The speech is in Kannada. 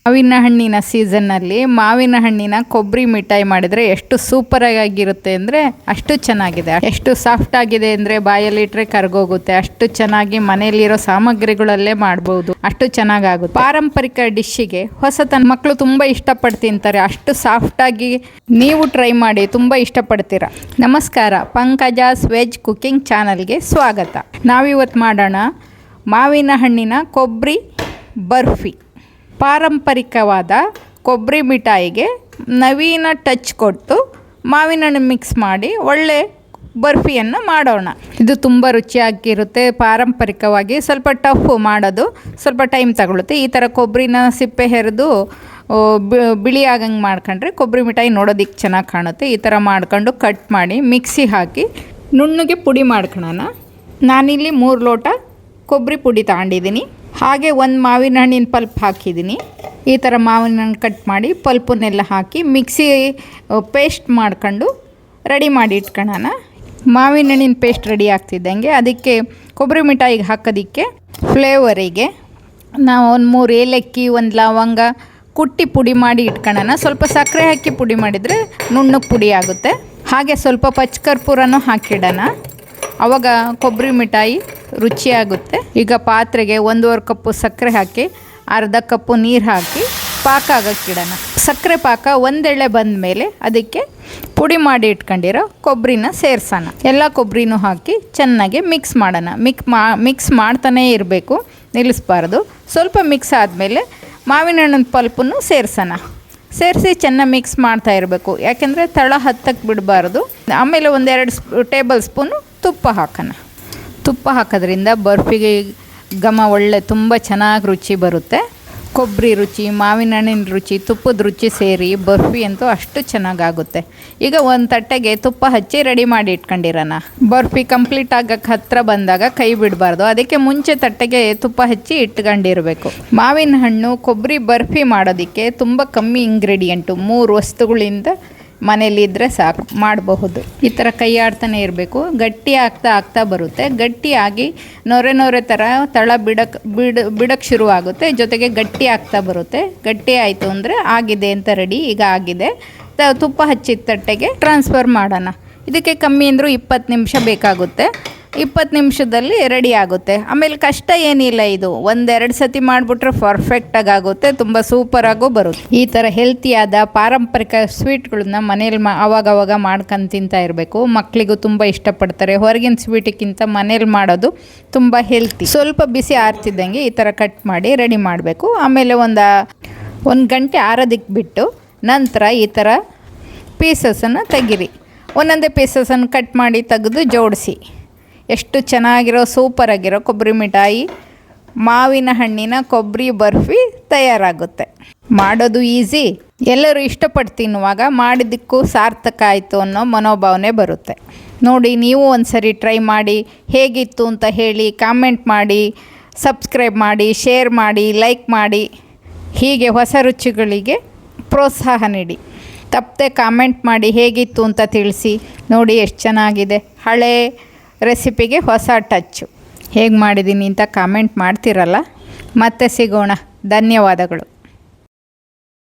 ಮಾವಿನ ಹಣ್ಣಿನ ಸೀಸನ್ನಲ್ಲಿ ಮಾವಿನ ಹಣ್ಣಿನ ಕೊಬ್ಬರಿ ಮಿಠಾಯಿ ಮಾಡಿದರೆ ಎಷ್ಟು ಸೂಪರ್ ಆಗಿರುತ್ತೆ ಅಂದರೆ ಅಷ್ಟು ಚೆನ್ನಾಗಿದೆ. ಎಷ್ಟು ಸಾಫ್ಟ್ ಆಗಿದೆ ಅಂದರೆ ಬಾಯಲ್ಲಿ ಇಟ್ಟರೆ ಕರಗೋಗುತ್ತೆ. ಅಷ್ಟು ಚೆನ್ನಾಗಿ ಮನೆಯಲ್ಲಿರೋ ಸಾಮಗ್ರಿಗಳಲ್ಲೇ ಮಾಡ್ಬೋದು. ಅಷ್ಟು ಚೆನ್ನಾಗಾಗುತ್ತೆ. ಪಾರಂಪರಿಕ ಡಿಶ್ಶಿಗೆ ಹೊಸತನ ಮಕ್ಕಳು ತುಂಬ ಇಷ್ಟಪಟ್ಟು ತಿಂತಾರೆ. ಅಷ್ಟು ಸಾಫ್ಟಾಗಿ ನೀವು ಟ್ರೈ ಮಾಡಿ, ತುಂಬ ಇಷ್ಟಪಡ್ತೀರಾ. ನಮಸ್ಕಾರ, ಪಂಕಜಾಸ್ ವೆಜ್ ಕುಕಿಂಗ್ ಚಾನಲ್ಗೆ ಸ್ವಾಗತ. ನಾವಿವತ್ತು ಮಾಡೋಣ ಮಾವಿನ ಹಣ್ಣಿನ ಕೊಬ್ಬರಿ ಬರ್ಫಿ. ಪಾರಂಪರಿಕವಾದ ಕೊಬ್ಬರಿ ಮಿಠಾಯಿಗೆ ನವೀನ ಟಚ್ ಕೊಟ್ಟು ಮಾವಿನ ಹಣ್ಣು ಮಿಕ್ಸ್ ಮಾಡಿ ಒಳ್ಳೆ ಬರ್ಫಿಯನ್ನು ಮಾಡೋಣ. ಇದು ತುಂಬ ರುಚಿಯಾಗಿರುತ್ತೆ. ಪಾರಂಪರಿಕವಾಗಿ ಸ್ವಲ್ಪ ಟಫ್ ಮಾಡೋದು, ಸ್ವಲ್ಪ ಟೈಮ್ ತಗೊಳುತ್ತೆ. ಈ ಥರ ಕೊಬ್ಬರಿನ ಸಿಪ್ಪೆ ಹೆರೆದು ಬಿಳಿ ಆಗಂಗೆ ಮಾಡ್ಕೊಂಡ್ರೆ ಕೊಬ್ಬರಿ ಮಿಠಾಯಿ ನೋಡೋದಕ್ಕೆ ಚೆನ್ನಾಗಿ ಕಾಣುತ್ತೆ. ಈ ಥರ ಮಾಡ್ಕೊಂಡು ಕಟ್ ಮಾಡಿ ಮಿಕ್ಸಿ ಹಾಕಿ ನುಣ್ಣಗೆ ಪುಡಿ ಮಾಡ್ಕೊಳ್ಳೋಣ. ನಾನಿಲ್ಲಿ 3 ಲೋಟ ಕೊಬ್ಬರಿ ಪುಡಿ ತಗೊಂಡಿದ್ದೀನಿ. ಹಾಗೆ ಒಂದು ಮಾವಿನ ಹಣ್ಣಿನ ಪಲ್ಪ್ ಹಾಕಿದ್ದೀನಿ. ಈ ಥರ ಮಾವಿನ ಹಣ್ಣು ಕಟ್ ಮಾಡಿ ಪಲ್ಪನ್ನೆಲ್ಲ ಹಾಕಿ ಮಿಕ್ಸಿ ಪೇಸ್ಟ್ ಮಾಡ್ಕೊಂಡು ರೆಡಿ ಮಾಡಿ ಇಟ್ಕೊಳ್ಳೋಣ. ಮಾವಿನ ಹಣ್ಣಿನ ಪೇಸ್ಟ್ ರೆಡಿ ಆಗ್ತಿದ್ದಂಗೆ ಅದಕ್ಕೆ ಕೊಬ್ಬರಿ ಮಿಠಾಯಿಗೆ ಹಾಕೋದಕ್ಕೆ ಫ್ಲೇವರಿಗೆ ನಾವು ಒಂದು 3 ಏಲಕ್ಕಿ, 1 ಲವಂಗ ಕುಟ್ಟಿ ಪುಡಿ ಮಾಡಿ ಇಟ್ಕೊಳ್ಳೋಣ. ಸ್ವಲ್ಪ ಸಕ್ಕರೆ ಹಾಕಿ ಪುಡಿ ಮಾಡಿದರೆ ನುಣ್ಣಗೆ ಪುಡಿ ಆಗುತ್ತೆ. ಹಾಗೆ ಸ್ವಲ್ಪ ಪಚ್ಚಕರ್ಪೂರನೂ ಹಾಕಿಡೋಣ. ಆವಾಗ ಕೊಬ್ಬರಿ ಮಿಠಾಯಿ ರುಚಿಯಾಗುತ್ತೆ. ಈಗ ಪಾತ್ರೆಗೆ 1.5 ಕಪ್ಪು ಸಕ್ಕರೆ ಹಾಕಿ ಅರ್ಧ ಕಪ್ಪು ನೀರು ಹಾಕಿ ಪಾಕ ಆಗಕ್ಕಿಡೋಣ. ಸಕ್ಕರೆ ಪಾಕ ಒಂದೆಳೆ ಬಂದ ಮೇಲೆ ಅದಕ್ಕೆ ಪುಡಿ ಮಾಡಿ ಇಟ್ಕೊಂಡಿರೋ ಕೊಬ್ಬರಿನ ಸೇರಿಸೋಣ. ಎಲ್ಲ ಕೊಬ್ಬರಿನೂ ಹಾಕಿ ಚೆನ್ನಾಗಿ ಮಿಕ್ಸ್ ಮಾಡೋಣ. ಮಿಕ್ಸ್ ಮಾಡ್ತಾನೇ ಇರಬೇಕು, ನಿಲ್ಲಿಸಬಾರ್ದು. ಸ್ವಲ್ಪ ಮಿಕ್ಸ್ ಆದಮೇಲೆ ಮಾವಿನ ಹಣ್ಣಿನ ಪಲ್ಪನ್ನು ಸೇರಿಸೋಣ. ಸೇರಿಸಿ ಚೆನ್ನಾಗಿ ಮಿಕ್ಸ್ ಮಾಡ್ತಾ ಇರಬೇಕು, ಯಾಕೆಂದರೆ ತಳ ಹತ್ತಕ್ಕೆ ಬಿಡಬಾರ್ದು. ಆಮೇಲೆ 1-2 ಟೇಬಲ್ ಸ್ಪೂನು ತುಪ್ಪ ಹಾಕೋಣ. ತುಪ್ಪ ಹಾಕೋದ್ರಿಂದ ಬರ್ಫಿಗೆ ಘಮ ಒಳ್ಳೆ ತುಂಬ ಚೆನ್ನಾಗಿ ರುಚಿ ಬರುತ್ತೆ. ಕೊಬ್ಬರಿ ರುಚಿ, ಮಾವಿನ ಹಣ್ಣಿನ ರುಚಿ, ತುಪ್ಪದ ರುಚಿ ಸೇರಿ ಬರ್ಫಿ ಅಂತೂ ಅಷ್ಟು ಚೆನ್ನಾಗಾಗುತ್ತೆ. ಈಗ ಒಂದು ತಟ್ಟೆಗೆ ತುಪ್ಪ ಹಚ್ಚಿ ರೆಡಿ ಮಾಡಿ ಇಟ್ಕೊಂಡಿರೋಣ. ಬರ್ಫಿ ಕಂಪ್ಲೀಟ್ ಆಗಕ್ಕೆ ಹತ್ತಿರ ಬಂದಾಗ ಕೈ ಬಿಡಬಾರ್ದು. ಅದಕ್ಕೆ ಮುಂಚೆ ತಟ್ಟೆಗೆ ತುಪ್ಪ ಹಚ್ಚಿ ಇಟ್ಕೊಂಡಿರಬೇಕು. ಮಾವಿನ ಹಣ್ಣು ಕೊಬ್ಬರಿ ಬರ್ಫಿ ಮಾಡೋದಕ್ಕೆ ತುಂಬ ಕಮ್ಮಿ ಇಂಗ್ರೀಡಿಯೆಂಟು, 3 ವಸ್ತುಗಳಿಂದ ಮನೇಲಿದ್ದರೆ ಸಾಕು, ಮಾಡಬಹುದು. ಈ ಥರ ಕೈ ಆಡ್ತಾನೆ ಇರಬೇಕು. ಗಟ್ಟಿ ಆಗ್ತಾ ಬರುತ್ತೆ. ಗಟ್ಟಿಯಾಗಿ ನೊರೆ ಥರ ತಳ ಬಿಡಕ್ಕೆ ಶುರುವಾಗುತ್ತೆ. ಜೊತೆಗೆ ಗಟ್ಟಿ ಆಗ್ತಾ ಬರುತ್ತೆ. ಗಟ್ಟಿ ಆಯಿತು ಅಂದರೆ ಆಗಿದೆ ಅಂತ ರೆಡಿ. ಈಗ ಆಗಿದೆ. ತುಪ್ಪ ಹಚ್ಚಿದ ತಟ್ಟೆಗೆ ಟ್ರಾನ್ಸ್ಫರ್ ಮಾಡೋಣ. ಇದಕ್ಕೆ ಕಮ್ಮಿ ಅಂದರೂ 20 ನಿಮಿಷ ಬೇಕಾಗುತ್ತೆ. 20 ನಿಮಿಷದಲ್ಲಿ ರೆಡಿ ಆಗುತ್ತೆ. ಆಮೇಲೆ ಕಷ್ಟ ಏನಿಲ್ಲ. ಇದು 1-2 ಸತಿ ಮಾಡಿಬಿಟ್ರೆ ಪರ್ಫೆಕ್ಟಾಗಿ ಆಗುತ್ತೆ. ತುಂಬ ಸೂಪರಾಗೂ ಬರುತ್ತೆ. ಈ ಥರ ಹೆಲ್ತಿಯಾದ ಪಾರಂಪರಿಕ ಸ್ವೀಟ್ಗಳನ್ನ ಮನೇಲಿ ಅವಾಗವಾಗ ಮಾಡ್ಕೊಂಡು ತಿಂತಾ ಇರಬೇಕು. ಮಕ್ಕಳಿಗೂ ತುಂಬ ಇಷ್ಟಪಡ್ತಾರೆ. ಹೊರಗಿನ ಸ್ವೀಟಿಗಿಂತ ಮನೇಲಿ ಮಾಡೋದು ತುಂಬ ಹೆಲ್ತಿ. ಸ್ವಲ್ಪ ಬಿಸಿ ಆರ್ತಿದ್ದಂಗೆ ಈ ಥರ ಕಟ್ ಮಾಡಿ ರೆಡಿ ಮಾಡಬೇಕು. ಆಮೇಲೆ ಒಂದು ಗಂಟೆ ಆರೋದಕ್ಕೆ ಬಿಟ್ಟು ನಂತರ ಈ ಥರ ಪೀಸಸನ್ನು ತೆಗಿರಿ. ಒಂದೊಂದೇ ಪೀಸಸನ್ನು ಕಟ್ ಮಾಡಿ ತೆಗೆದು ಜೋಡಿಸಿ. ಎಷ್ಟು ಚೆನ್ನಾಗಿರೋ ಸೂಪರಾಗಿರೋ ಕೊಬ್ಬರಿ ಮಿಠಾಯಿ, ಮಾವಿನ ಹಣ್ಣಿನ ಕೊಬ್ಬರಿ ಬರ್ಫಿ ತಯಾರಾಗುತ್ತೆ. ಮಾಡೋದು ಈಸಿ. ಎಲ್ಲರೂ ಇಷ್ಟಪಟ್ಟು ತಿನ್ನುವಾಗ ಮಾಡಿದ್ದಕ್ಕೂ ಸಾರ್ಥಕ ಆಯಿತು ಅನ್ನೋ ಮನೋಭಾವನೆ ಬರುತ್ತೆ. ನೋಡಿ, ನೀವು ಒಂದು ಸರಿ ಟ್ರೈ ಮಾಡಿ ಹೇಗಿತ್ತು ಅಂತ ಹೇಳಿ, ಕಾಮೆಂಟ್ ಮಾಡಿ, ಸಬ್ಸ್ಕ್ರೈಬ್ ಮಾಡಿ, ಶೇರ್ ಮಾಡಿ, ಲೈಕ್ ಮಾಡಿ. ಹೀಗೆ ಹೊಸ ರುಚಿಗಳಿಗೆ ಪ್ರೋತ್ಸಾಹ ನೀಡಿ. ತಪ್ಪದೆ ಕಾಮೆಂಟ್ ಮಾಡಿ ಹೇಗಿತ್ತು ಅಂತ ತಿಳಿಸಿ. ನೋಡಿ ಎಷ್ಟು ಚೆನ್ನಾಗಿದೆ. ಹಳೆ ರೆಸಿಪಿಗೆ ಹೊಸ ಟಚ್ಚು. ಹೇಗೆ ಮಾಡಿದ್ದೀನಿ ಅಂತ ಕಾಮೆಂಟ್ ಮಾಡ್ತಿರಲ್ಲ. ಮತ್ತೆ ಸಿಗೋಣ. ಧನ್ಯವಾದಗಳು.